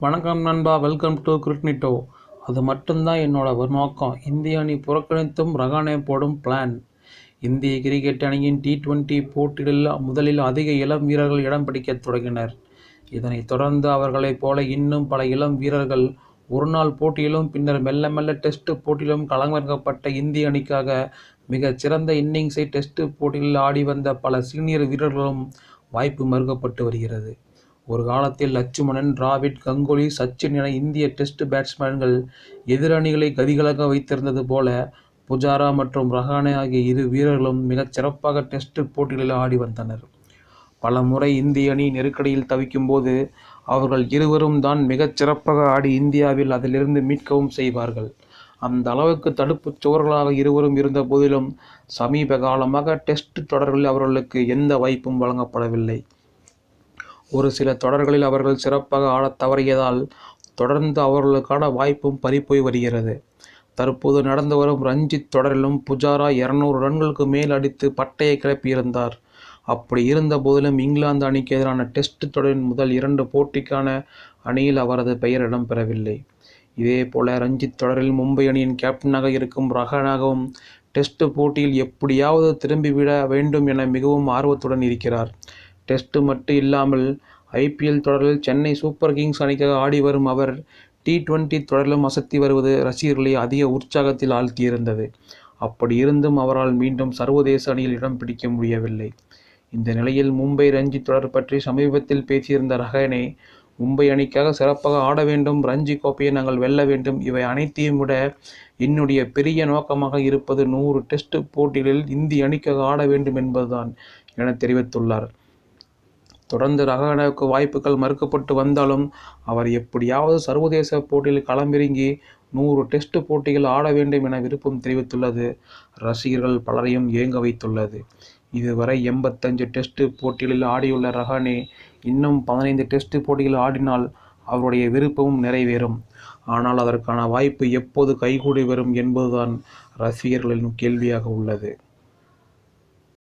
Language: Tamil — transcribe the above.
வணக்கம் நண்பா, வெல்கம் டு கிரிக்னிட்டோ. அது மட்டும்தான் என்னோட ஒரு நோக்கம். இந்திய அணி புறக்கணித்தும் ரஹானே போடும் பிளான். இந்திய கிரிக்கெட் அணியின் T20 போட்டிகளில் முதலில் அதிக இளம் வீரர்கள் இடம் பிடிக்கத் தொடங்கினர். இதனைத் தொடர்ந்து அவர்களைப் போல இன்னும் பல இளம் வீரர்கள் ஒருநாள் போட்டியிலும் பின்னர் மெல்ல மெல்ல டெஸ்ட் போட்டியிலும் களமிறக்கப்பட்ட இந்திய அணிக்காக மிகச் சிறந்த இன்னிங்ஸை டெஸ்ட் போட்டிகளில் ஆடி வந்த பல சீனியர் வீரர்களும் வாய்ப்பு மறுக்கப்பட்டு வருகிறது. ஒரு காலத்தில் லட்சுமணன், டிராவிட், கங்குலி, சச்சின் என இந்திய டெஸ்ட் பேட்ஸ்மேன்கள் எதிரணிகளை கதிகலங்க வைத்திருந்தது போல புஜாரா மற்றும் ரஹானே ஆகிய இரு வீரர்களும் மிகச் சிறப்பாக டெஸ்ட் போட்டிகளில் ஆடி வந்தனர். பல முறை இந்திய அணி நெருக்கடியில் தவிக்கும் போது அவர்கள் இருவரும் தான் மிகச் சிறப்பாக ஆடி இந்தியாவில் அதிலிருந்து மீட்கவும் செய்வார்கள். அந்த அளவுக்கு தடுப்புச் சுவர்களாக இருவரும் இருந்த போதிலும் சமீப காலமாக டெஸ்ட் தொடர்களில் அவர்களுக்கு எந்த வாய்ப்பும் வழங்கப்படவில்லை. ஒரு சில தொடர்களில் அவர்கள் சிறப்பாக ஆடத் தவறியதால் தொடர்ந்து அவர்களுக்கான வாய்ப்பும் பறிபோய் வருகிறது. தற்போது நடந்து வரும் ரஞ்சித் தொடரிலும் புஜாரா 200 ரன்களுக்கு மேல் அடித்து பட்டையை கிளப்பியிருந்தார். அப்படி இருந்த போதிலும் இங்கிலாந்து அணிக்கு எதிரான டெஸ்ட் தொடரின் முதல் 2 போட்டிக்கான அணியில் அவரது பெயர் இடம்பெறவில்லை. இதேபோல ரஞ்சித் தொடரில் மும்பை அணியின் கேப்டனாக இருக்கும் ரஹானேவும் டெஸ்ட் போட்டியில் எப்படியாவது திரும்பிவிட வேண்டும் என மிகவும் ஆர்வத்துடன் இருக்கிறார். டெஸ்ட் மட்டும் இல்லாமல் IPL தொடரில் சென்னை சூப்பர் கிங்ஸ் அணிக்காக ஆடி வரும் அவர் T20 தொடரிலும் அசத்தி வருவது ரசிகர்களை அதிக உற்சாகத்தில் ஆழ்த்தியிருந்தது. அப்படி இருந்தும் அவரால் மீண்டும் சர்வதேச அணியில் இடம் பிடிக்க முடியவில்லை. இந்த நிலையில் மும்பை ரஞ்சி தொடர் பற்றி சமீபத்தில் பேசியிருந்த ரஹானே, மும்பை அணிக்காக சிறப்பாக ஆட வேண்டும், ரஞ்சி கோப்பையை நாங்கள் வெல்ல வேண்டும், இவை அனைத்தையும் விட என்னுடைய பெரிய நோக்கமாக இருப்பது 100 டெஸ்ட் போட்டிகளில் இந்திய அணிக்காக ஆட வேண்டும் என்பதுதான் என தெரிவித்துள்ளார். தொடர்ந்து ரஹானேவுக்கு வாய்ப்புகள் மறுக்கப்பட்டு வந்தாலும் அவர் எப்படியாவது சர்வதேச போட்டியில் களமிறங்கி 100 டெஸ்ட் போட்டிகள் ஆட வேண்டும் என விருப்பம் தெரிவித்துள்ளது ரசிகர்கள் பலரையும் ஏங்க வைத்துள்ளது. இதுவரை 85 டெஸ்ட் போட்டிகளில் ஆடியுள்ள ரஹானே இன்னும் 15 டெஸ்ட் போட்டிகள் ஆடினால் அவருடைய விருப்பமும் நிறைவேறும். ஆனால் அதற்கான வாய்ப்பு எப்போது கைகூடி வரும் என்பதுதான் ரசிகர்களின் கேள்வியாக உள்ளது.